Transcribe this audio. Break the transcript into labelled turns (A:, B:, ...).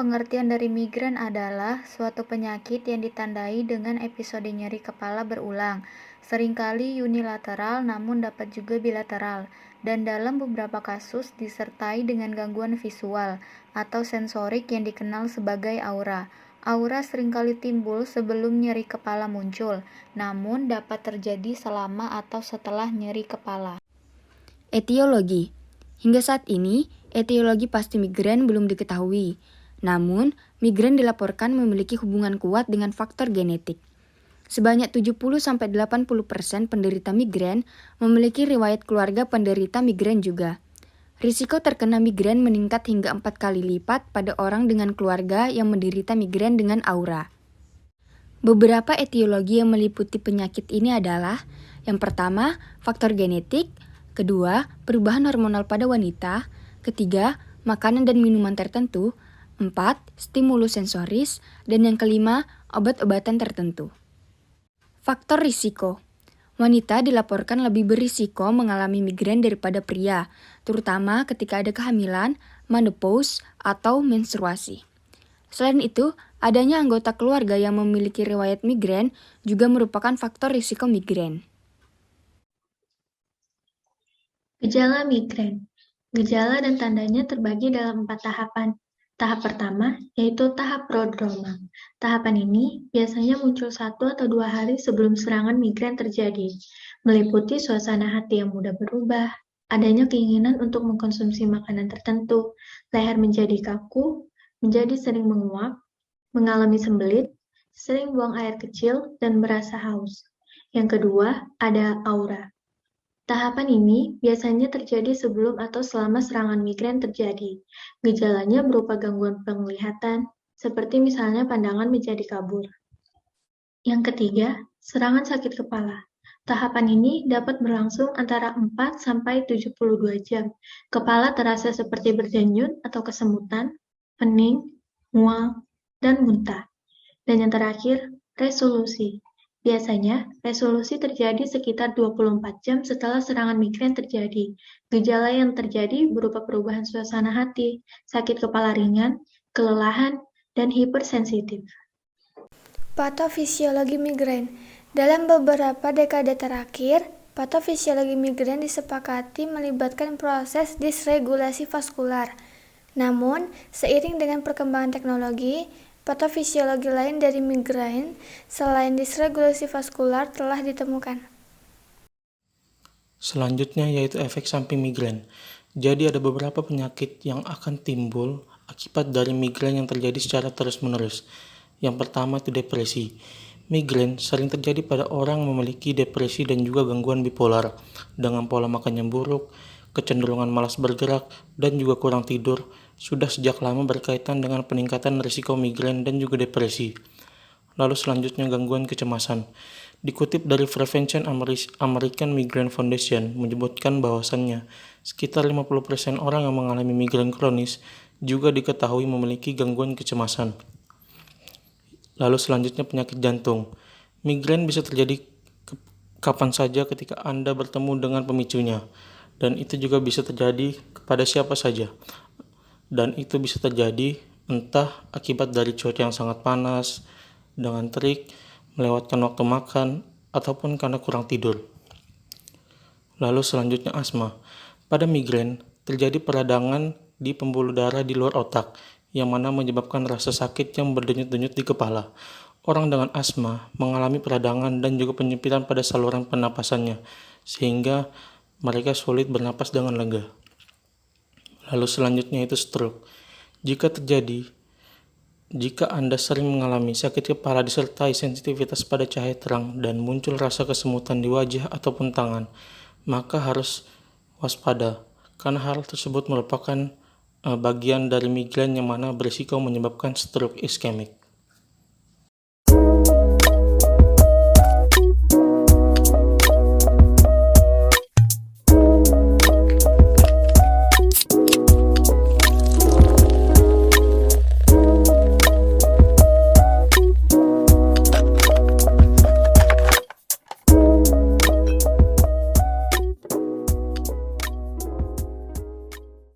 A: pengertian dari migren adalah suatu penyakit yang ditandai dengan episode nyeri kepala berulang, seringkali unilateral namun dapat juga bilateral, dan dalam beberapa kasus disertai dengan gangguan visual atau sensorik yang dikenal sebagai aura. Aura seringkali timbul sebelum nyeri kepala muncul, namun dapat terjadi selama atau setelah nyeri kepala.
B: Etiologi. Hingga saat ini, etiologi pasti migren belum diketahui. Namun, migren dilaporkan memiliki hubungan kuat dengan faktor genetik. Sebanyak 70-80% penderita migren memiliki riwayat keluarga penderita migren juga. Risiko terkena migren meningkat hingga 4 kali lipat pada orang dengan keluarga yang menderita migren dengan aura. Beberapa etiologi yang meliputi penyakit ini adalah: yang pertama, faktor genetik; kedua, perubahan hormonal pada wanita; ketiga, makanan dan minuman tertentu; 4, stimulus sensoris; dan yang kelima, obat-obatan tertentu. Faktor risiko. Wanita dilaporkan lebih berisiko mengalami migren daripada pria, terutama ketika ada kehamilan, menopause, atau menstruasi. Selain itu, adanya anggota keluarga yang memiliki riwayat migren juga merupakan faktor risiko migren.
C: Gejala migren. Gejala dan tandanya terbagi dalam 4 tahapan. Tahap pertama yaitu tahap prodromal. Tahapan ini biasanya muncul 1 atau 2 hari sebelum serangan migren terjadi, meliputi suasana hati yang mudah berubah, adanya keinginan untuk mengkonsumsi makanan tertentu, leher menjadi kaku, menjadi sering menguap, mengalami sembelit, sering buang air kecil, dan merasa haus. Yang kedua, ada aura. Tahapan ini biasanya terjadi sebelum atau selama serangan migren terjadi. Gejalanya berupa gangguan penglihatan, seperti misalnya pandangan menjadi kabur. Yang ketiga, serangan sakit kepala. Tahapan ini dapat berlangsung antara 4-72 jam. Kepala terasa seperti berdenyut atau kesemutan, pening, mual, dan muntah. Dan yang terakhir, resolusi. Biasanya, resolusi terjadi sekitar 24 jam setelah serangan migren terjadi. Gejala yang terjadi berupa perubahan suasana hati, sakit kepala ringan, kelelahan, dan hipersensitif.
D: Patofisiologi migren. Dalam beberapa dekade terakhir, patofisiologi migren disepakati melibatkan proses disregulasi vaskular. Namun, seiring dengan perkembangan teknologi, patofisiologi lain dari migren selain disregulasi vaskular telah ditemukan.
E: Selanjutnya yaitu efek samping migren. Jadi ada beberapa penyakit yang akan timbul akibat dari migren yang terjadi secara terus-menerus. Yang pertama itu depresi. Migren sering terjadi pada orang yang memiliki depresi dan juga gangguan bipolar dengan pola makan yang buruk, kecenderungan malas bergerak, dan juga kurang tidur sudah sejak lama berkaitan dengan peningkatan risiko migren dan juga depresi. Lalu selanjutnya gangguan kecemasan. Dikutip dari Prevention American Migraine Foundation menyebutkan bahwasannya sekitar 50% orang yang mengalami migren kronis juga diketahui memiliki gangguan kecemasan. Lalu selanjutnya penyakit jantung. Migren bisa terjadi kapan saja ketika Anda bertemu dengan pemicunya, dan itu juga bisa terjadi kepada siapa saja. Dan itu bisa terjadi entah akibat dari cuaca yang sangat panas, dengan terik, melewatkan waktu makan, ataupun karena kurang tidur. Lalu selanjutnya asma. Pada migren, terjadi peradangan di pembuluh darah di luar otak, yang mana menyebabkan rasa sakit yang berdenyut-denyut di kepala. Orang dengan asma mengalami peradangan dan juga penyempitan pada saluran pernapasannya, sehingga mereka sulit bernapas dengan lega. Lalu selanjutnya itu stroke. Jika Anda sering mengalami sakit kepala disertai sensitivitas pada cahaya terang dan muncul rasa kesemutan di wajah ataupun tangan, maka harus waspada, karena hal tersebut merupakan bagian dari migren yang mana berisiko menyebabkan stroke iskemik.